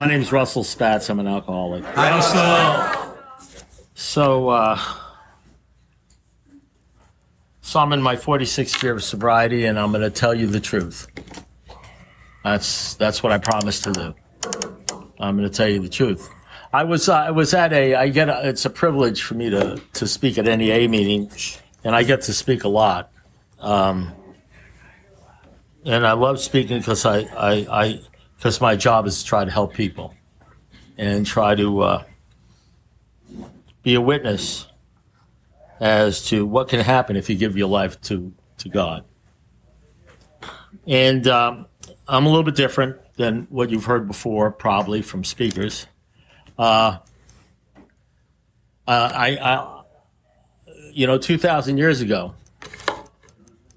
My name's Russell Spatz. I'm an alcoholic. Russell. So I'm in my 46th year of sobriety, and I'm going to tell you the truth. That's what I promised to do. I'm going to tell you the truth. It's a privilege for me to speak at any A meeting, and I get to speak a lot. And I love speaking because because my job is to try to help people and try to be a witness as to what can happen if you give your life to God. And I'm a little bit different than what you've heard before, probably from speakers. 2,000 years ago,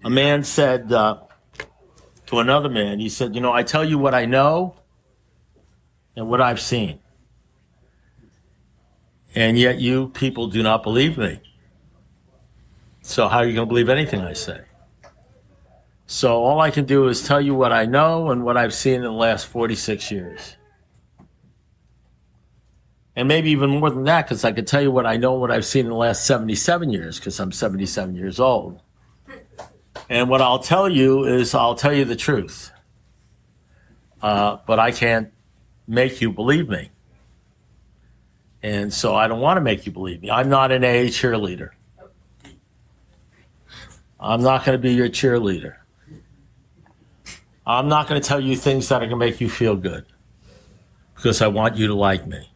a man said to another man, he said, I tell you what I know and what I've seen. And yet you people do not believe me. So how are you going to believe anything I say? So all I can do is tell you what I know and what I've seen in the last 46 years. And maybe even more than that, because I could tell you what I know and what I've seen in the last 77 years, because I'm 77 years old. And what I'll tell you is I'll tell you the truth. But I can't make you believe me. And so I don't want to make you believe me. I'm not an AA cheerleader. I'm not going to be your cheerleader. I'm not going to tell you things that are going to make you feel good because I want you to like me.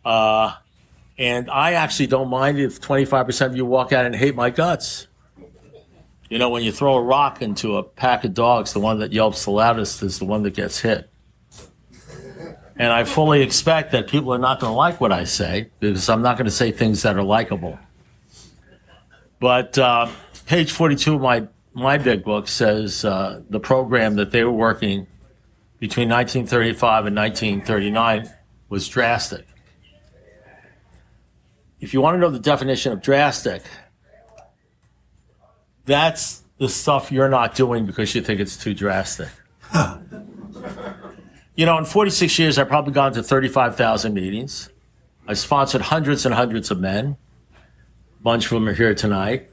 And I actually don't mind if 25% of you walk out and hate my guts. When you throw a rock into a pack of dogs, the one that yelps the loudest is the one that gets hit. And I fully expect that people are not going to like what I say because I'm not going to say things that are likable. But page 42 of my big book says the program that they were working between 1935 and 1939 was drastic. If you want to know the definition of drastic, that's the stuff you're not doing because you think it's too drastic. In 46 years, I've probably gone to 35,000 meetings. I've sponsored hundreds and hundreds of men. A bunch of them are here tonight.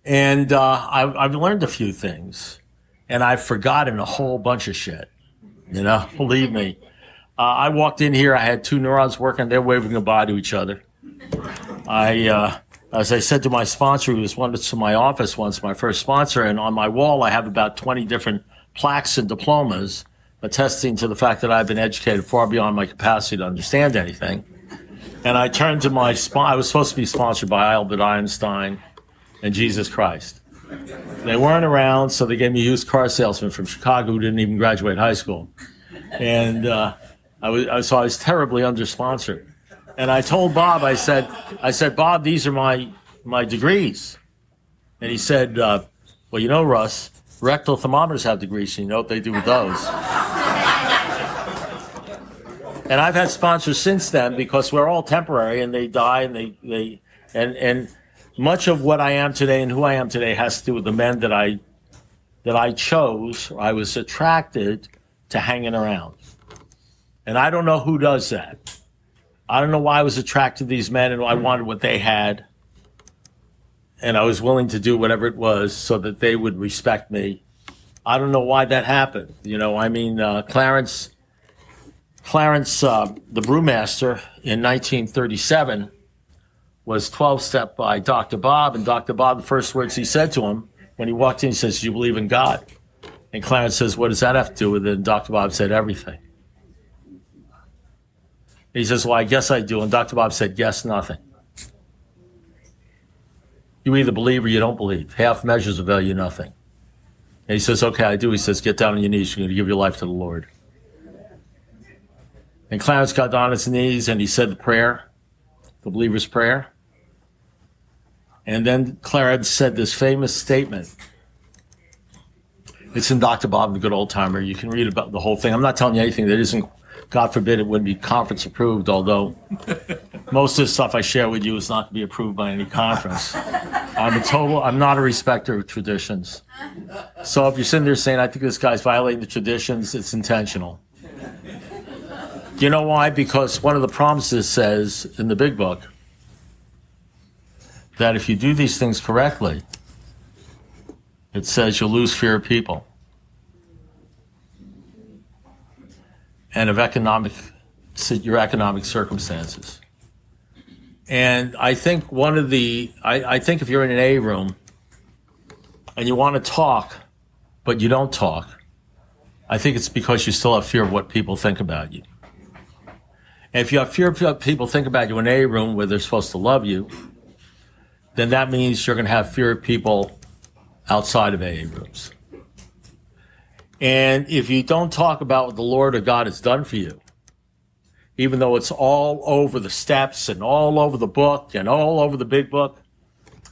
And I've learned a few things. And I've forgotten a whole bunch of shit. Believe me. I walked in here, I had two neurons working, they're waving goodbye to each other. As I said to my sponsor, who was one to my office once, my first sponsor, and on my wall I have about 20 different plaques and diplomas attesting to the fact that I've been educated far beyond my capacity to understand anything. And I turned to I was supposed to be sponsored by Albert Einstein and Jesus Christ. They weren't around, so they gave me a used car salesman from Chicago who didn't even graduate high school. And I was terribly under-sponsored. And I told Bob, I said, Bob, these are my degrees. And he said, well, Russ, rectal thermometers have degrees, and you know what they do with those. And I've had sponsors since then because we're all temporary and they die and and much of what I am today and who I am today has to do with the men that I chose, I was attracted to hanging around. And I don't know who does that. I don't know why I was attracted to these men and I wanted what they had. And I was willing to do whatever it was so that they would respect me. I don't know why that happened. Clarence, the brewmaster in 1937 was 12-step by Dr. Bob. And Dr. Bob, the first words he said to him when he walked in, he says, "Do you believe in God?" And Clarence says, "What does that have to do with it?" And Dr. Bob said, "Everything." He says, "Well, I guess I do." And Dr. Bob said, "Guess nothing. You either believe or you don't believe. Half measures avail you nothing." And he says, "Okay, I do." He says, "Get down on your knees. You're going to give your life to the Lord." And Clarence got down on his knees and he said the prayer, the believer's prayer. And then Clarence said this famous statement. It's in Dr. Bob, the Good Old Timer. You can read about the whole thing. I'm not telling you anything that isn't, God forbid, it wouldn't be conference approved, although most of the stuff I share with you is not to be approved by any conference. I'm not a respecter of traditions. So if you're sitting there saying, I think this guy's violating the traditions, it's intentional. You know why? Because one of the promises says in the big book that if you do these things correctly, it says you'll lose fear of people and of your economic circumstances. And I think I think if you're in an A room and you want to talk, but you don't talk, I think it's because you still have fear of what people think about you. And if you have fear of what people think about you in an A room where they're supposed to love you, then that means you're going to have fear of people outside of AA rooms. And if you don't talk about what the Lord or God has done for you, even though it's all over the steps and all over the book and all over the big book,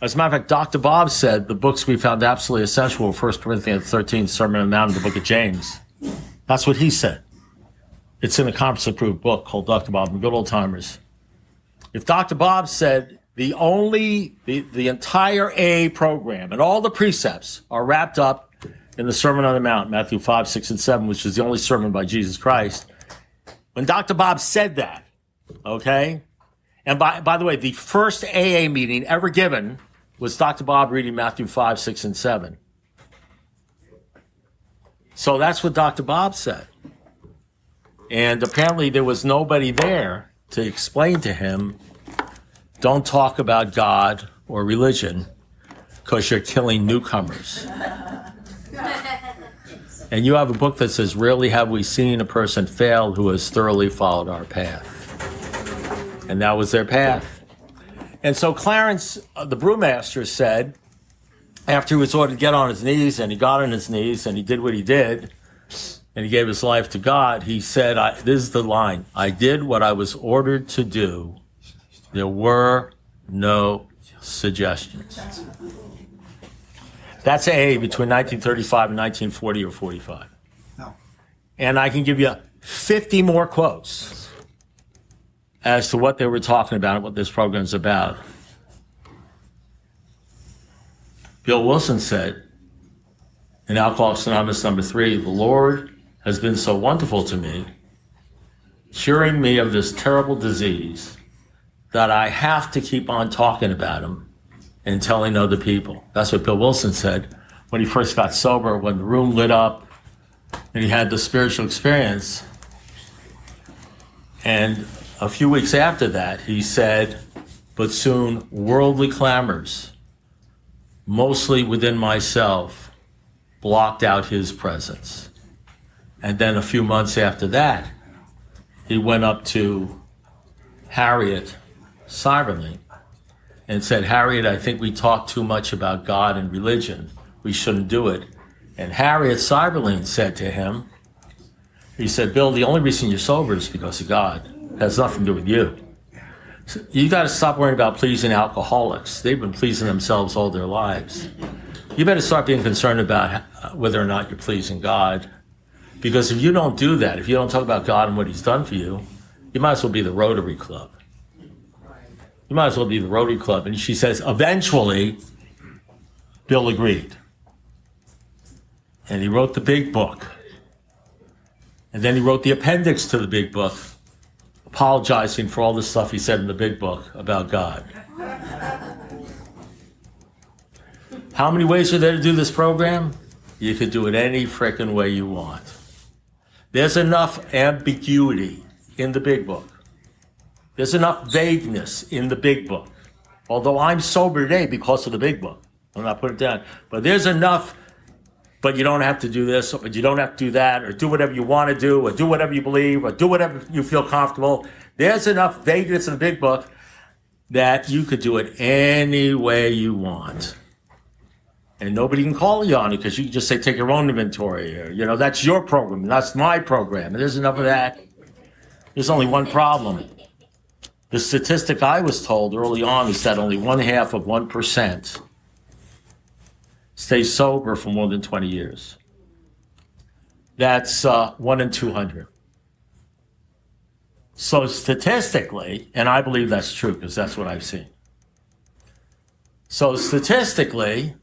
as a matter of fact, Dr. Bob said the books we found absolutely essential were 1 Corinthians 13, Sermon on the Mount, and the book of James. That's what he said. It's in a conference-approved book called Dr. Bob and Good Old Timers. If Dr. Bob said the entire AA program and all the precepts are wrapped up in the Sermon on the Mount, Matthew 5, 6, and 7, which is the only sermon by Jesus Christ, when Dr. Bob said that, okay, and by the way, the first AA meeting ever given was Dr. Bob reading Matthew 5, 6, and 7. So that's what Dr. Bob said. And apparently there was nobody there to explain to him, don't talk about God or religion because you're killing newcomers. And you have a book that says, rarely have we seen a person fail who has thoroughly followed our path. And that was their path. And so Clarence, the brewmaster, said, after he was ordered to get on his knees, and he got on his knees, and he did what he did, and he gave his life to God, he said, this is the line, I did what I was ordered to do. There were no suggestions. That's AA between 1935 and 1940 or 45. No. And I can give you 50 more quotes as to what they were talking about and what this program's about. Bill Wilson said in Alcoholics Anonymous number 3, the Lord has been so wonderful to me, curing me of this terrible disease, that I have to keep on talking about him and telling other people. That's what Bill Wilson said when he first got sober, when the room lit up and he had the spiritual experience. And a few weeks after that, he said, but soon worldly clamors, mostly within myself, blocked out his presence. And then a few months after that, he went up to Harriet Seiberling and said, Harriet, I think we talk too much about God and religion. We shouldn't do it. And Harriet Seiberling said to him, he said, Bill, the only reason you're sober is because of God. It has nothing to do with you. So you got to stop worrying about pleasing alcoholics. They've been pleasing themselves all their lives. You better start being concerned about whether or not you're pleasing God. Because if you don't do that, if you don't talk about God and what he's done for you, you might as well be the Rotary Club. You might as well be the Rotary Club. And she says, eventually, Bill agreed. And he wrote the big book. And then he wrote the appendix to the big book, apologizing for all the stuff he said in the big book about God. How many ways are there to do this program? You could do it any frickin' way you want. There's enough ambiguity in the big book. There's enough vagueness in the big book. Although I'm sober today because of the big book. I'm not putting it down. But there's enough, but you don't have to do this, or you don't have to do that, or do whatever you want to do, or do whatever you believe, or do whatever you feel comfortable. There's enough vagueness in the big book that you could do it any way you want. And nobody can call you on it because you can just say, take your own inventory. Or, that's your program, and that's my program. And there's enough of that. There's only one problem. The statistic I was told early on is that only 0.5% stay sober for more than 20 years. That's 1 in 200. So statistically, and I believe that's true because that's what I've seen, So statistically,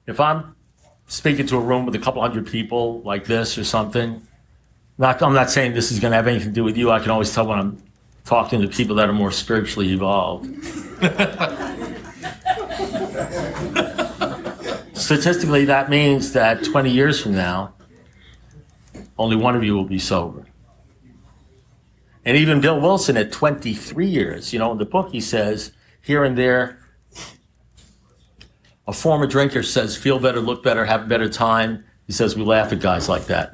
if I'm speaking to a room with a couple hundred people like this or something, I'm not saying this is going to have anything to do with you. I can always tell when I'm talking to people that are more spiritually evolved. Statistically, that means that 20 years from now, only one of you will be sober. And even Bill Wilson at 23 years, in the book he says, here and there, a former drinker says, feel better, look better, have a better time. He says, we laugh at guys like that.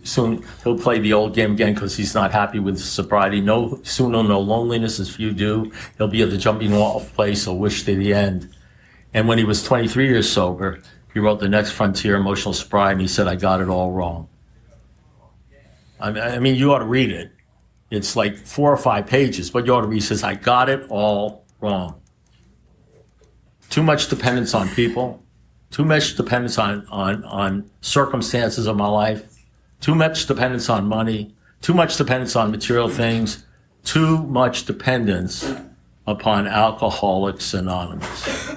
Soon he'll play the old game again because he's not happy with sobriety. Soon he'll know loneliness as few do. He'll be at the jumping off place, he'll wish to the end. And when he was 23 years sober, he wrote The Next Frontier, Emotional Sobriety, and he said, I got it all wrong. I mean, you ought to read it. It's like 4 or 5 pages, but you ought to read. He says, I got it all wrong. Too much dependence on people, too much dependence on circumstances of my life, too much dependence on money, too much dependence on material things, too much dependence upon Alcoholics Anonymous.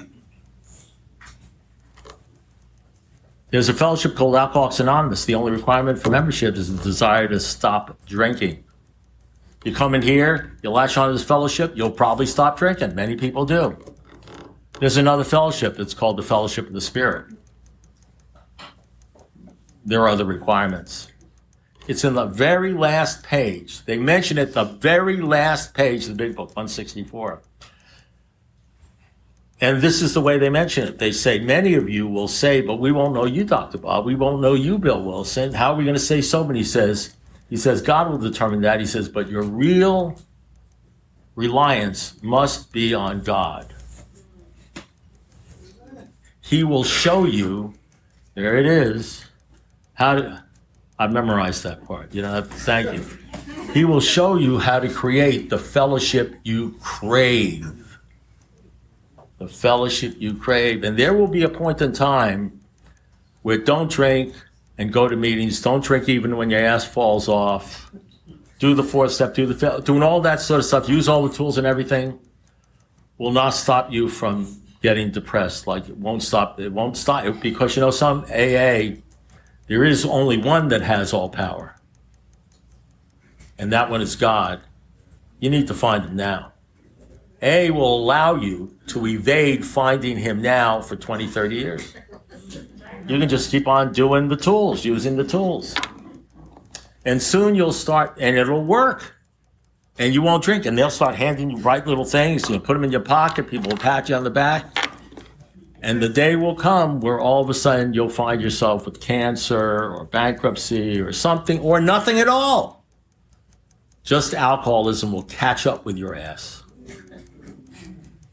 There's a fellowship called Alcoholics Anonymous. The only requirement for membership is the desire to stop drinking. You come in here, you latch on to this fellowship, you'll probably stop drinking. Many people do. There's another fellowship that's called the Fellowship of the Spirit. There are other requirements. It's in the very last page. They mention it the very last page of the big book, 164. And this is the way they mention it. They say, many of you will say, but we won't know you, Dr. Bob. We won't know you, Bill Wilson. How are we going to say so? But he says, God will determine that. He says, but your real reliance must be on God. He will show you, there it is, I've memorized that part, thank you. He will show you how to create the fellowship you crave. The fellowship you crave. And there will be a point in time where don't drink and go to meetings, don't drink even when your ass falls off, do the 4th step, doing all that sort of stuff, use all the tools and everything, will not stop you from getting depressed. Like it won't stop because some AA, there is only one that has all power. And that one is God. You need to find him now. AA will allow you to evade finding him now for 20, 30 years. You can just keep on doing the tools, using the tools. And soon you'll start, and it'll work. And you won't drink, and they'll start handing you bright little things. You'll put them in your pocket, people will pat you on the back. And the day will come where all of a sudden you'll find yourself with cancer or bankruptcy or something, or nothing at all. Just alcoholism will catch up with your ass.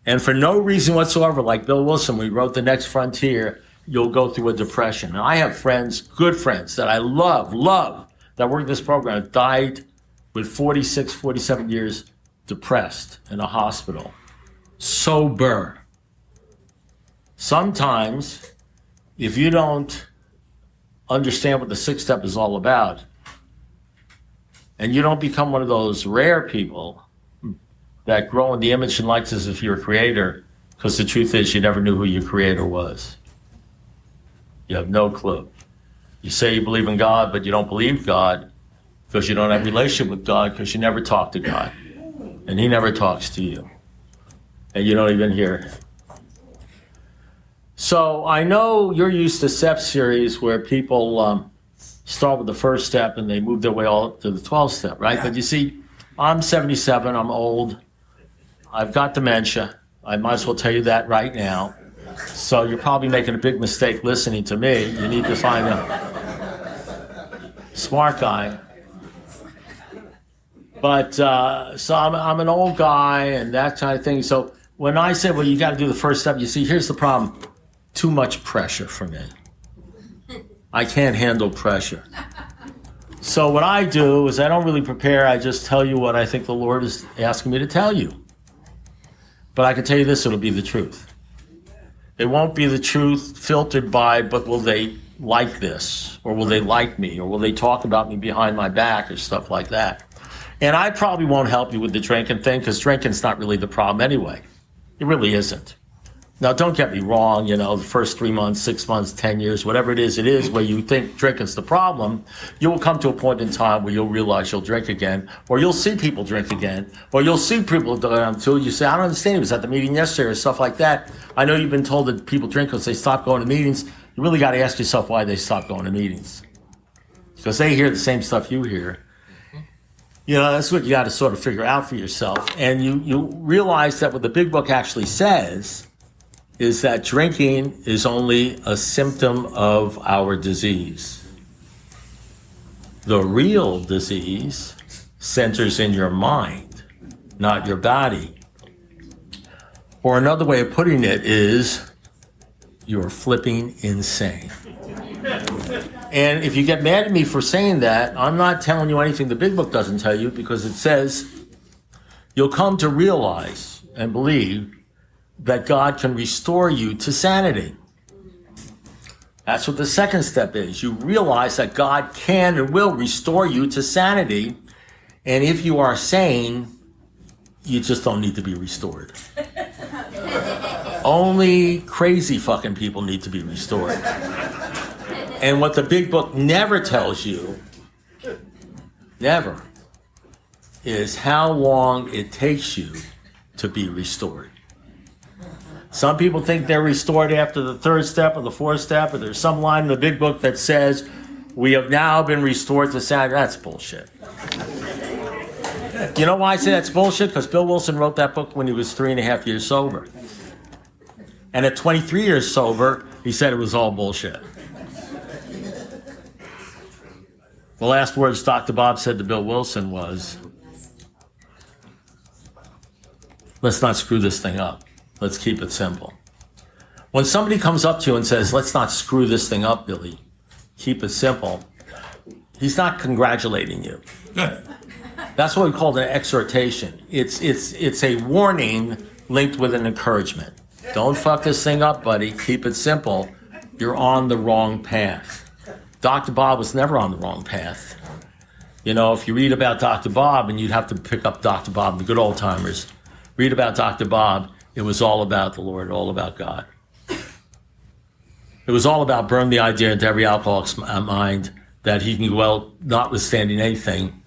And for no reason whatsoever, like Bill Wilson, when he wrote The Next Frontier, you'll go through a depression. And I have friends, good friends, that I love, that work in this program, died with 46, 47 years depressed in a hospital. Sober. Sometimes, if you don't understand what the 6th step is all about, and you don't become one of those rare people that grow in the image and likeness of your creator, because the truth is you never knew who your creator was. You have no clue. You say you believe in God, but you don't believe God because you don't have a relationship with God, because you never talk to God. And he never talks to you. And you don't even hear him. So I know you're used to STEP series where people start with the 1st step and they move their way all up to the 12th step, right? But you see, I'm 77, I'm old. I've got dementia. I might as well tell you that right now. So you're probably making a big mistake listening to me. You need to find a smart guy. But so I'm an old guy and that kind of thing. So when I say, well, you got to do the 1st step, you see, here's the problem. Too much pressure for me. I can't handle pressure. So what I do is I don't really prepare. I just tell you what I think the Lord is asking me to tell you. But I can tell you this, it'll be the truth. It won't be the truth filtered by, but will they like this? Or will they like me? Or will they talk about me behind my back or stuff like that? And I probably won't help you with the drinking thing, because drinking's not really the problem anyway. It really isn't. Now, don't get me wrong, the first 3 months, 6 months, 10 years, whatever it is where you think drinking's the problem, you will come to a point in time where you'll realize you'll drink again, or you'll see people drink again, or you'll see people go down to, you say, I don't understand, he was at the meeting yesterday, or stuff like that. I know you've been told that people drink because they stop going to meetings. You really got to ask yourself why they stop going to meetings. Because they hear the same stuff you hear. That's what you got to sort of figure out for yourself. And you realize that what the big book actually says is that drinking is only a symptom of our disease. The real disease centers in your mind, not your body. Or another way of putting it is, you're flipping insane. And if you get mad at me for saying that, I'm not telling you anything the big book doesn't tell you, because it says you'll come to realize and believe that God can restore you to sanity. That's what the second step is. You realize that God can and will restore you to sanity. And if you are sane, you just don't need to be restored. Only crazy fucking people need to be restored. And what the big book never tells you, never, is how long it takes you to be restored. Some people think they're restored after the third step or the fourth step, or there's some line in the big book that says, we have now been restored to sanity. That's bullshit. You know why I say that's bullshit? Because Bill Wilson wrote that book when he was 3.5 years sober. And at 23 years sober, he said it was all bullshit. The last words Dr. Bob said to Bill Wilson was, let's not screw this thing up. Let's keep it simple. When somebody comes up to you and says, let's not screw this thing up, Billy, keep it simple, he's not congratulating you. That's what we call an exhortation. It's a warning linked with an encouragement. Don't fuck this thing up, buddy. Keep it simple. You're on the wrong path. Dr. Bob was never on the wrong path. If you read about Dr. Bob, and you'd have to pick up Dr. Bob, the good old timers, read about Dr. Bob, it was all about the Lord, all about God. It was all about burn the idea into every alcoholic's mind that he can go out notwithstanding anything,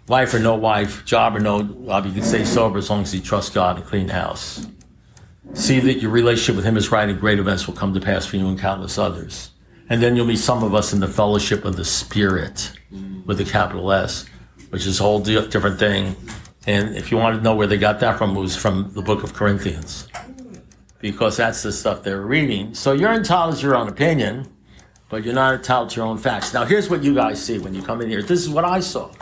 wife or no wife, job or no job, he can stay sober as long as he trusts God and clean house. See that your relationship with him is right, and great events will come to pass for you and countless others. And then you'll meet some of us in the fellowship of the Spirit, with a capital S, which is a whole different thing. And if you want to know where they got that from, it was from the book of Corinthians, because that's the stuff they were reading. So you're entitled to your own opinion, but you're not entitled to your own facts. Now, here's what you guys see when you come in here. This is what I saw.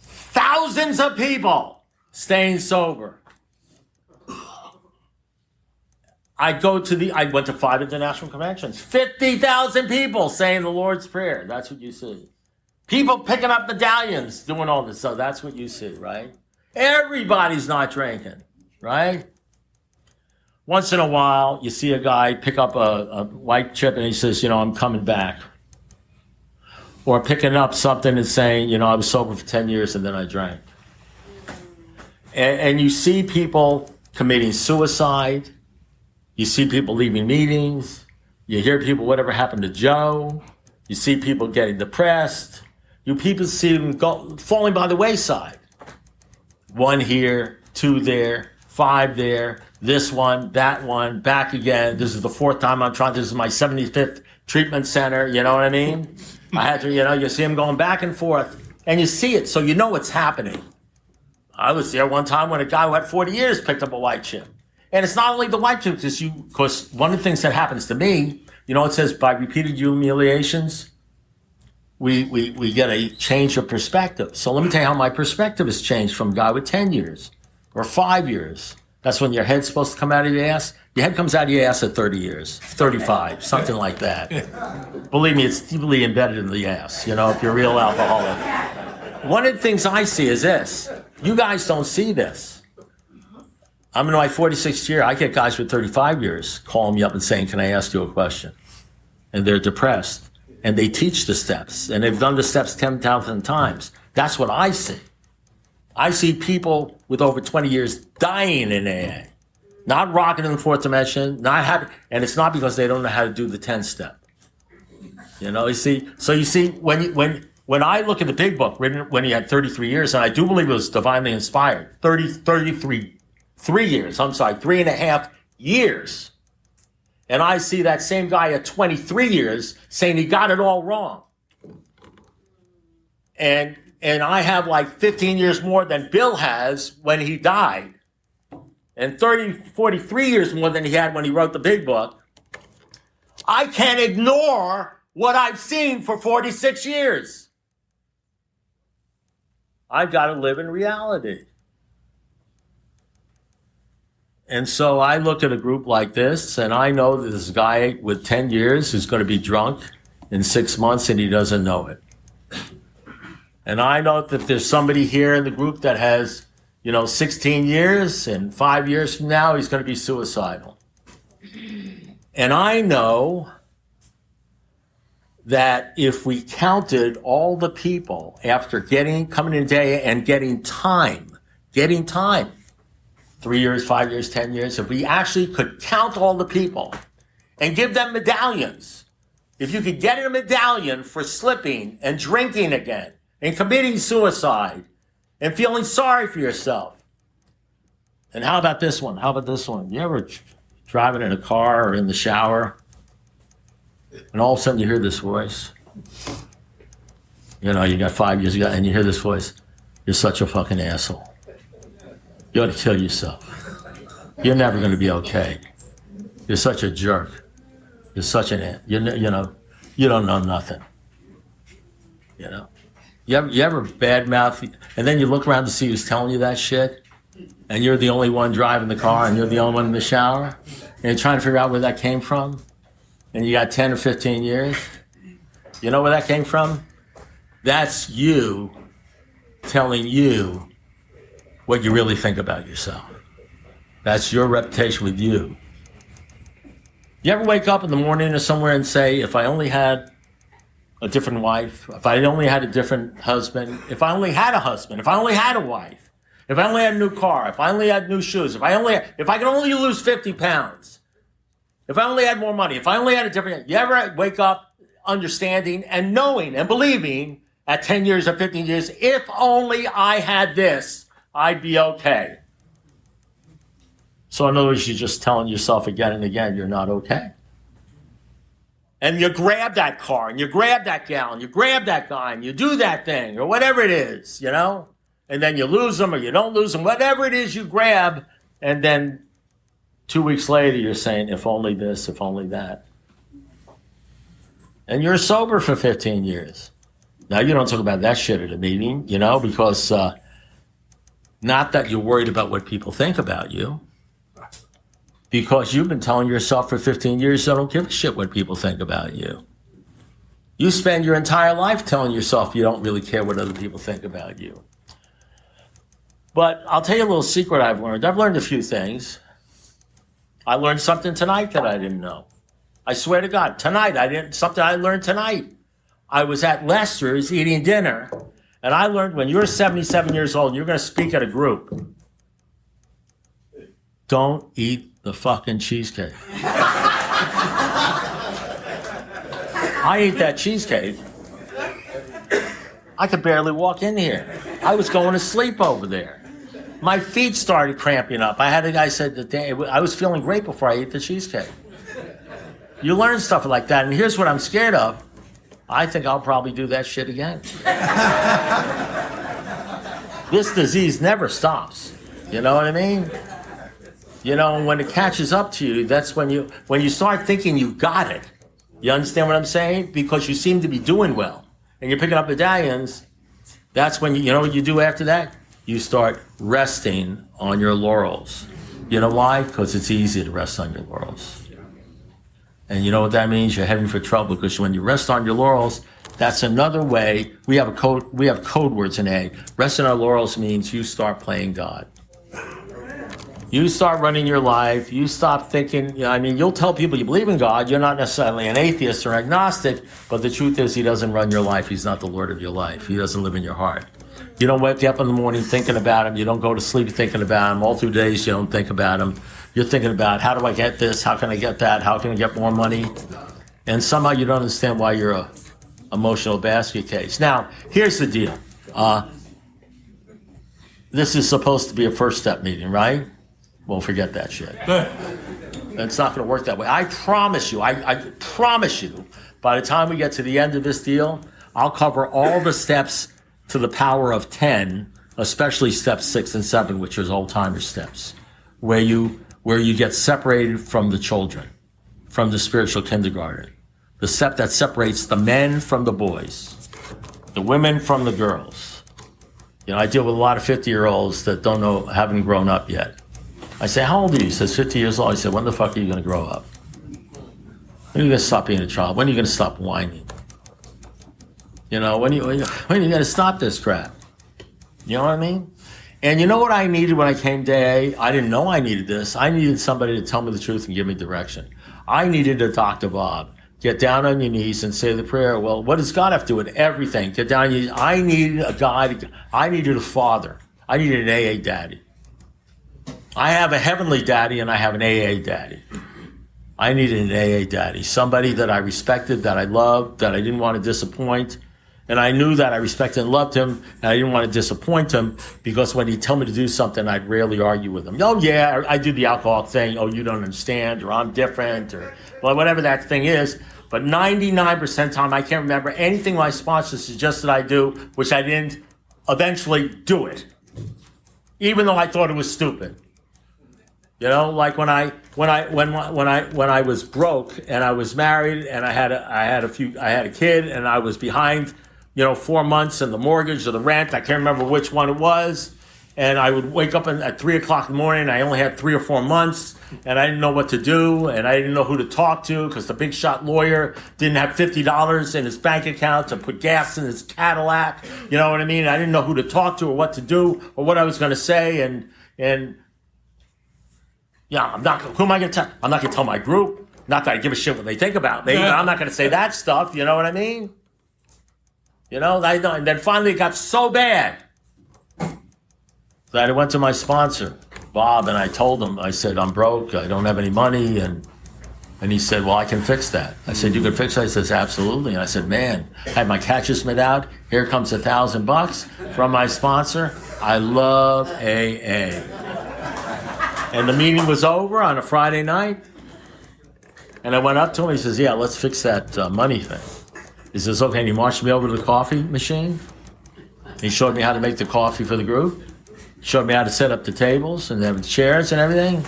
Thousands of people staying sober. I went to 5 international conventions. 50,000 people saying the Lord's Prayer. That's what you see. People picking up medallions, doing all this stuff. That's what you see, right? Everybody's not drinking, right? Once in a while, you see a guy pick up a white chip and he says, I'm coming back. Or picking up something and saying, I was sober for 10 years and then I drank. And you see people committing suicide. You see people leaving meetings. You hear people, whatever happened to Joe. You see people getting depressed. You people see them falling by the wayside. 1 here, 2 there, 5 there, this one, that one, back again. This is the 4th time I'm trying. This is my 75th treatment center. You know what I mean? I had to, you see them going back and forth. And you see it, so you know what's happening. I was there one time when a guy who had 40 years picked up a white chip. And it's not only the white chip, because one of the things that happens to me, it says by repeated humiliations, we get a change of perspective. So let me tell you how my perspective has changed from a guy with 10 years or 5 years. That's when your head's supposed to come out of your ass. Your head comes out of your ass at 30 years, 35, something like that. Believe me, it's deeply embedded in the ass, if you're a real alcoholic. One of the things I see is this. You guys don't see this. I'm in my 46th year. I get guys with 35 years calling me up and saying, can I ask you a question? And they're depressed. And they teach the steps. And they've done the steps 10,000 times. That's what I see. I see people with over 20 years dying in AA. Not rocking in the fourth dimension, not happy, and it's not because they don't know how to do the 10-step. You see, when I look at the big book written when he had 33 years, and I do believe it was divinely inspired, 3 years, I'm sorry, 3.5 years. And I see that same guy at 23 years saying he got it all wrong. And I have like 15 years more than Bill has when he died. And 43 years more than he had when he wrote the big book. I can't ignore what I've seen for 46 years. I've got to live in reality. And so I look at a group like this, and I know that this guy with 10 years who's going to be drunk in 6 months, and he doesn't know it. And I know that there's somebody here in the group that has, 16 years, and 5 years from now, he's going to be suicidal. And I know that if we counted all the people after coming in day and getting time, 3 years, 5 years, 10 years, if we actually could count all the people and give them medallions, if you could get a medallion for slipping and drinking again and committing suicide and feeling sorry for yourself. And how about this one? You ever driving in a car or in the shower and all of a sudden you hear this voice? You got 5 years ago and you hear this voice. You're such a fucking asshole. You ought to kill yourself. You're never going to be okay. You're such a jerk. You're such an, you don't know nothing. You ever badmouth, and then you look around to see who's telling you that shit, and you're the only one driving the car, and you're the only one in the shower, and you're trying to figure out where that came from, and you got 10 or 15 years. You know where that came from? That's you telling you what you really think about yourself. That's your reputation with you. You ever wake up in the morning or somewhere and say, if I only had a different wife, if I only had a different husband, if I only had a husband, if I only had a wife, if I only had a new car, if I only had new shoes, if I could only lose 50 pounds, if I only had more money, if I only had a different, you ever wake up understanding and knowing and believing at 10 years or 15 years, if only I had this, I'd be okay. So in other words, you're just telling yourself again and again, you're not okay. And you grab that car, and you grab that gal, and you grab that guy, and you do that thing, or whatever it is, and then you lose them, or you don't lose them, whatever it is you grab, and then 2 weeks later, you're saying, if only this, if only that. And you're sober for 15 years. Now, you don't talk about that shit at a meeting, because not that you're worried about what people think about you, because you've been telling yourself for 15 years, I don't give a shit what people think about you. You spend your entire life telling yourself you don't really care what other people think about you. But I'll tell you a little secret I've learned. I've learned a few things. I learned something tonight that I didn't know. I swear to God, something I learned tonight. I was at Lester's eating dinner, and I learned when you're 77 years old, you're going to speak at a group. Don't eat the fucking cheesecake. I ate that cheesecake. I could barely walk in here. I was going to sleep over there. My feet started cramping up. I had a guy said that I was feeling great before I ate the cheesecake. You learn stuff like that, and here's what I'm scared of. I think I'll probably do that shit again. This disease never stops. You know what I mean? When it catches up to you, that's when you start thinking you got it. You understand what I'm saying? Because you seem to be doing well, and you're picking up medallions. That's when you know what you do after that? You start resting on your laurels. You know why? Because it's easy to rest on your laurels. And you know what that means? You're heading for trouble, because when you rest on your laurels, that's another way. We have code words in A. Rest on our laurels means you start playing God. You start running your life. You stop thinking, you'll tell people you believe in God. You're not necessarily an atheist or agnostic, but the truth is he doesn't run your life. He's not the Lord of your life. He doesn't live in your heart. You don't wake up in the morning thinking about him. You don't go to sleep thinking about him. All through days, you don't think about him. You're thinking about, how do I get this? How can I get that? How can I get more money? And somehow you don't understand why you're a emotional basket case. Now, here's the deal. This is supposed to be a first step meeting, right? Well, forget that shit. It's not going to work that way. I promise you, I promise you, by the time we get to the end of this deal, I'll cover all the steps to the power of 10, especially steps 6 and 7, which is old-timer steps, where you get separated from the children, from the spiritual kindergarten. The step that separates the men from the boys, the women from the girls. I deal with a lot of 50-year-olds that haven't grown up yet. I say, how old are you? He says, 50 years old. I said, when the fuck are you going to grow up? When are you going to stop being a child? When are you going to stop whining? When are you going to stop this crap? You know what I mean? And you know what I needed when I came to AA? I didn't know I needed this. I needed somebody to tell me the truth and give me direction. I needed a Dr. Bob. Get down on your knees and say the prayer. Well, what does God have to do with everything? Get down on your knees. I needed a guide. I needed a father. I needed an AA daddy. I have a heavenly daddy and I have an AA daddy. I needed an AA daddy. Somebody that I respected, that I loved, that I didn't want to disappoint. And I knew that I respected and loved him, and I didn't want to disappoint him, because when he'd tell me to do something, I'd rarely argue with him. Oh, yeah, I do the alcoholic thing. Oh, you don't understand, or I'm different, or whatever that thing is. But 99% of the time, I can't remember anything my sponsor suggested I do, which I didn't eventually do it, even though I thought it was stupid. Like when I was broke and I was married and I had a kid and I was behind, 4 months in the mortgage or the rent. I can't remember which one it was. And I would wake up at 3 o'clock in the morning. I only had 3 or 4 months and I didn't know what to do. And I didn't know who to talk to, because the big shot lawyer didn't have $50 in his bank account to put gas in his Cadillac. You know what I mean? I didn't know who to talk to or what to do or what I was going to say. And yeah, who am I going to tell? I'm not going to tell my group. Not that I give a shit what they think about me, but I'm not going to say that stuff. You know what I mean? And then finally it got so bad that I went to my sponsor, Bob, and I told him, I said, I'm broke. I don't have any money. And he said, well, I can fix that. I said, you can fix that? He says, absolutely. And I said, man, I had my catches made out. Here comes $1,000 from my sponsor. I love AA. And the meeting was over on a Friday night. And I went up to him. He says, yeah, let's fix that money thing. He says, okay. And he marched me over to the coffee machine. He showed me how to make the coffee for the group. Showed me how to set up the tables and the chairs and everything.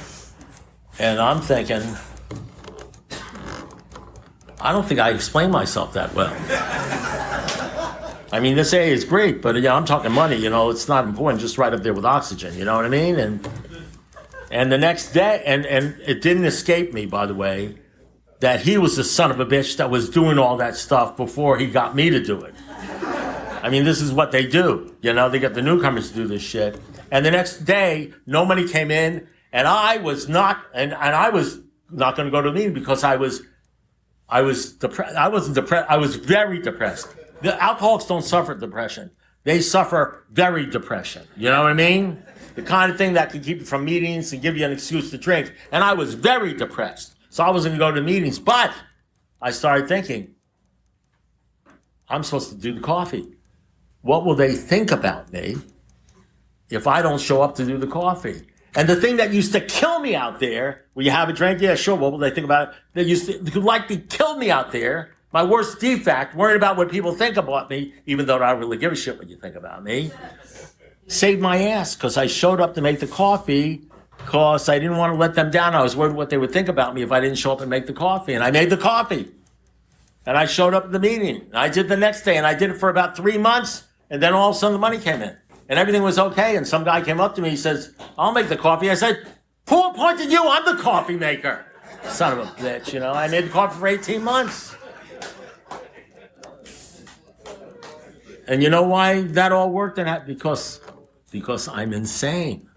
And I'm thinking, I don't think I explained myself that well. I mean, this AA is great, but I'm talking money. It's not important. Just right up there with oxygen. You know what I mean? And the next day, and it didn't escape me, by the way, that he was the son of a bitch that was doing all that stuff before he got me to do it. I mean, this is what they do. They get the newcomers to do this shit. And the next day, no money came in, and I was not, and I was not going to go to the meeting because I was depressed. I wasn't depressed. I was very depressed. The alcoholics don't suffer depression. They suffer very depression. You know what I mean? The kind of thing that could keep you from meetings and give you an excuse to drink. And I was very depressed. So I wasn't going to go to meetings. But I started thinking, I'm supposed to do the coffee. What will they think about me if I don't show up to do the coffee? And the thing that used to kill me out there, will you have a drink? Yeah, sure. What will they think about it? They could likely kill me out there. My worst defect, worrying about what people think about me, even though I don't really give a shit what you think about me. Saved my ass, because I showed up to make the coffee because I didn't want to let them down. I was worried what they would think about me if I didn't show up and make the coffee. And I made the coffee. And I showed up at the meeting. And I did the next day. And I did it for about 3 months. And then all of a sudden the money came in. And everything was okay. And some guy came up to me. He says, I'll make the coffee. I said, who appointed you? I'm the coffee maker. Son of a bitch, I made the coffee for 18 months. And you know why that all worked? Because I'm insane.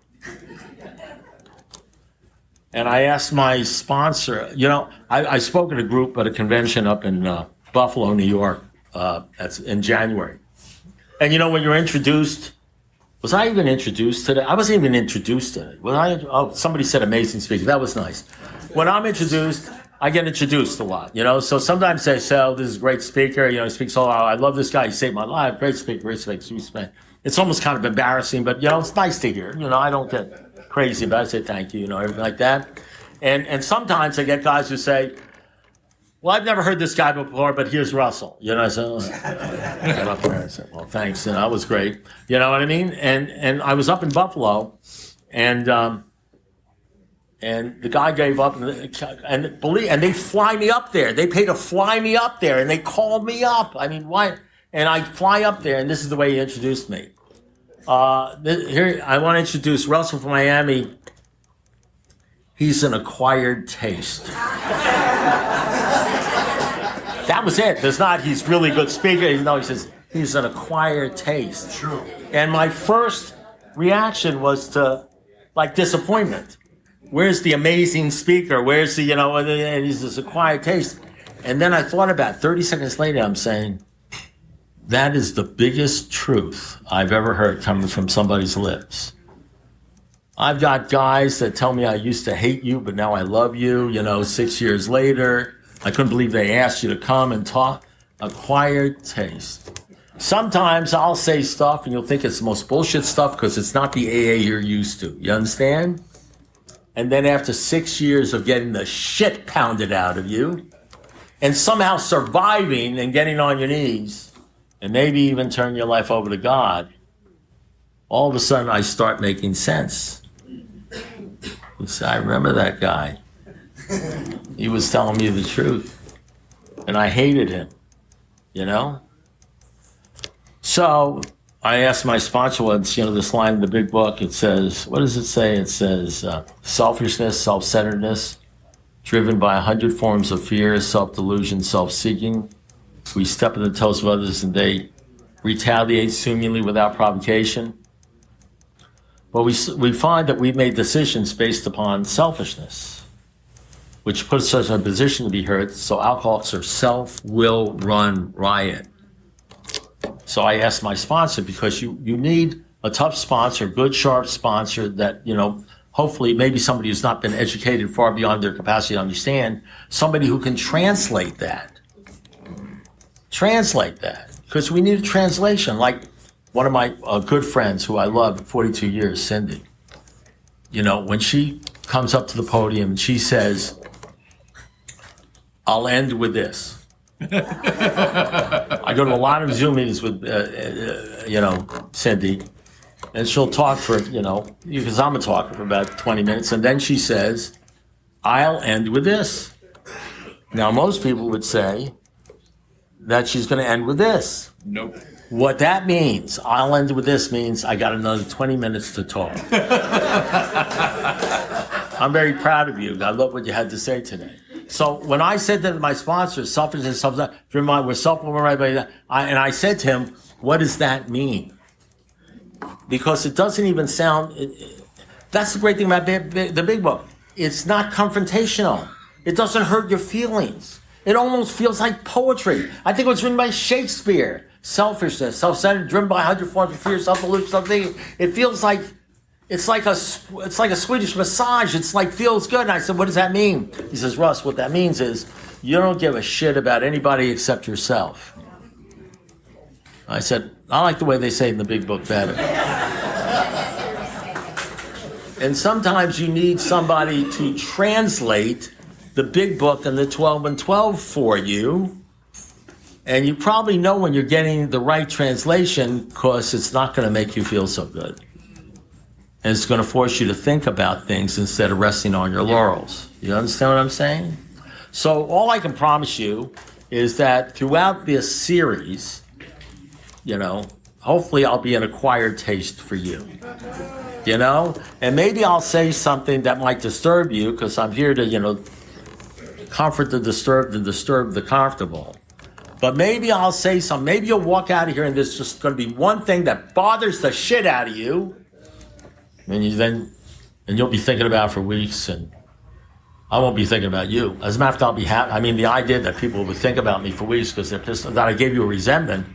And I asked my sponsor, I spoke at a group at a convention up in Buffalo, New York, in January. And when you're introduced, was I even introduced today? I wasn't even introduced today. Somebody said amazing speaker. That was nice. When I'm introduced, I get introduced a lot, So sometimes they say, oh, this is a great speaker. He speaks all out. I love this guy. He saved my life. Great speaker, great speaker. It's almost kind of embarrassing, but, it's nice to hear. I don't get crazy about it. I say thank you, everything like that. And sometimes I get guys who say, well, I've never heard this guy before, but here's Russell. I said, I got up there. I said, well, thanks. That was great. You know what I mean? And I was up in Buffalo, and the guy gave up, and they fly me up there. They pay to fly me up there, and they called me up. I mean, why? And I fly up there, and this is the way he introduced me. Here, I want to introduce Russell from Miami. He's an acquired taste. That was it. There's not, he's really good speaker. He says, he's an acquired taste. True. And my first reaction was to, disappointment. Where's the amazing speaker? Where's the, and he's this acquired taste. And then I thought about it. 30 seconds later, I'm saying, that is the biggest truth I've ever heard coming from somebody's lips. I've got guys that tell me I used to hate you, but now I love you, 6 years later. I couldn't believe they asked you to come and talk. Acquired taste. Sometimes I'll say stuff and you'll think it's the most bullshit stuff because it's not the AA you're used to. You understand? And then after 6 years of getting the shit pounded out of you and somehow surviving and getting on your knees and maybe even turn your life over to God, all of a sudden I start making sense. You say, I remember that guy. He was telling me the truth. And I hated him, So I asked my sponsor once, this line in the big book, it says, what does it say? It says, selfishness, self-centeredness, driven by 100 forms of fear, self-delusion, self-seeking. We step in the toes of others and they retaliate seemingly without provocation. But we find that we've made decisions based upon selfishness, which puts us in a position to be heard. So alcoholics are self-will run riot. So I asked my sponsor, because you need a tough sponsor, good, sharp sponsor that, hopefully maybe somebody who's not been educated far beyond their capacity to understand, somebody who can translate that. Because we need a translation. Like one of my good friends who I love, 42 years, Cindy. When she comes up to the podium and she says, I'll end with this. I go to a lot of Zoom meetings with, Cindy, and she'll talk for, because I'm a talker, for about 20 minutes, and then she says, I'll end with this. Now, most people would say that she's going to end with this. Nope. What that means, I'll end with this, means I got another 20 minutes to talk. I'm very proud of you. I love what you had to say today. So when I said that my sponsor, selfishness, driven by, we're and I said to him, what does that mean? Because it doesn't even sound, that's the great thing about the big book. It's not confrontational. It doesn't hurt your feelings. It almost feels like poetry. I think it was written by Shakespeare. Selfishness, self-centered, driven by 100 forms of fear, self-delusion, something. It feels like, it's like a Swedish massage. It's like, feels good. And I said, what does that mean? He says, Russ, what that means is you don't give a shit about anybody except yourself. I said, I like the way they say it in the big book better. And sometimes you need somebody to translate the big book and the 12 and 12 for you. And you probably know when you're getting the right translation, because it's not going to make you feel so good. And it's going to force you to think about things instead of resting on your laurels. You understand what I'm saying? So all I can promise you is that throughout this series, hopefully I'll be an acquired taste for you. And maybe I'll say something that might disturb you, because I'm here to, comfort the disturbed and disturb the comfortable. But maybe I'll say something. Maybe you'll walk out of here and there's just going to be one thing that bothers the shit out of you. And you'll be thinking about it for weeks, and I won't be thinking about you. As a matter of fact, I'll be happy. I mean, the idea that people would think about me for weeks because they're pissed that I gave you a resentment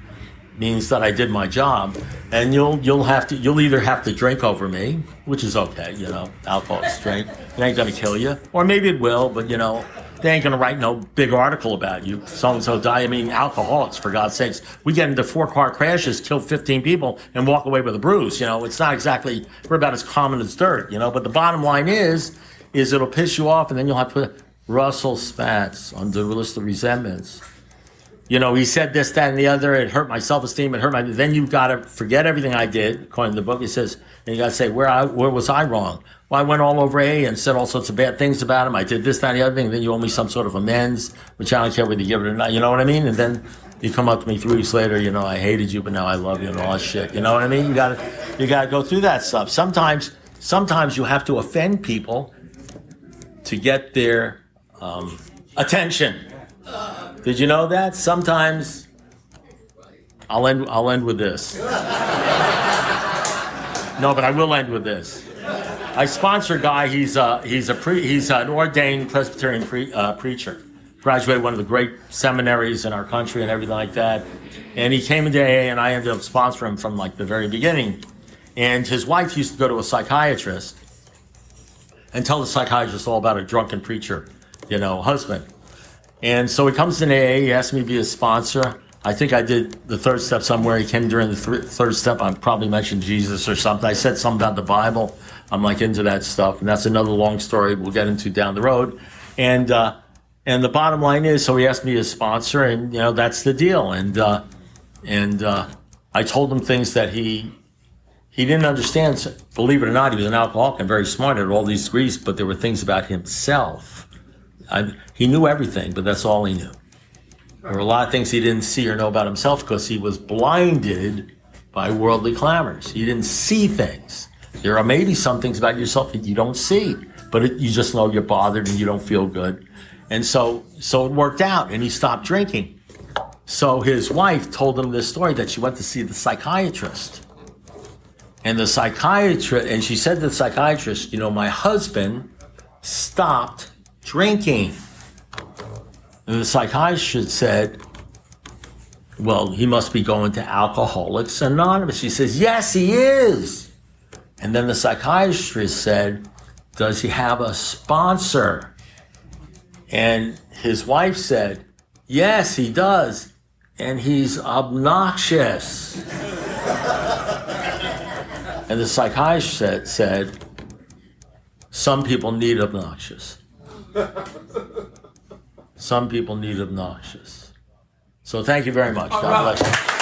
means that I did my job, and you'll either have to drink over me, which is okay, alcohol is drink. It ain't gonna kill you, or maybe it will, but they ain't gonna write no big article about you. So and so die. I mean, alcoholics, for God's sakes, we get into 4-car crashes, kill 15 people, and walk away with a bruise. It's not exactly, we're about as common as dirt. But the bottom line is it'll piss you off, and then you'll have to put Russell Spatz on the list of resentments. He said this, that, and the other. It hurt my self-esteem. Then you've got to forget everything I did, according to the book. It says, and you got to say, where was I wrong? Well, I went all over A and said all sorts of bad things about him. I did this, that, and the other thing. Then you owe me some sort of amends, which I don't care whether you give it or not. You know what I mean? And then you come up to me 3 weeks later. I hated you, but now I love you and all that shit. You know what I mean? You got to go through that stuff. Sometimes you have to offend people to get their attention. Did you know that? Sometimes I'll end with this. No, but I will end with this. I sponsor a guy. He's an ordained Presbyterian preacher. Graduated one of the great seminaries in our country and everything like that. And he came into AA, and I ended up sponsoring him from like the very beginning. And his wife used to go to a psychiatrist and tell the psychiatrist all about a drunken preacher, husband. And so he comes in AA, he asked me to be a sponsor. I think I did the third step somewhere. He came during the third step. I probably mentioned Jesus or something. I said something about the Bible. I'm like into that stuff. And that's another long story we'll get into down the road. And the bottom line is, so he asked me to sponsor, and that's the deal. And I told him things that he didn't understand. Believe it or not, he was an alcoholic and very smart, had all these degrees, but there were things about himself. He knew everything, but that's all he knew. There were a lot of things he didn't see or know about himself because he was blinded by worldly clamors. He didn't see things. There are maybe some things about yourself that you don't see, but you just know you're bothered and you don't feel good. And so it worked out, and he stopped drinking. So his wife told him this story that she went to see the psychiatrist. And the psychiatrist, and she said to the psychiatrist, my husband stopped drinking. And the psychiatrist said, well, he must be going to Alcoholics Anonymous. She says, yes, he is. And then the psychiatrist said, does he have a sponsor? And his wife said, yes, he does. And he's obnoxious. And the psychiatrist said, some people need obnoxious. Some people need obnoxious. So thank you very much. God bless you.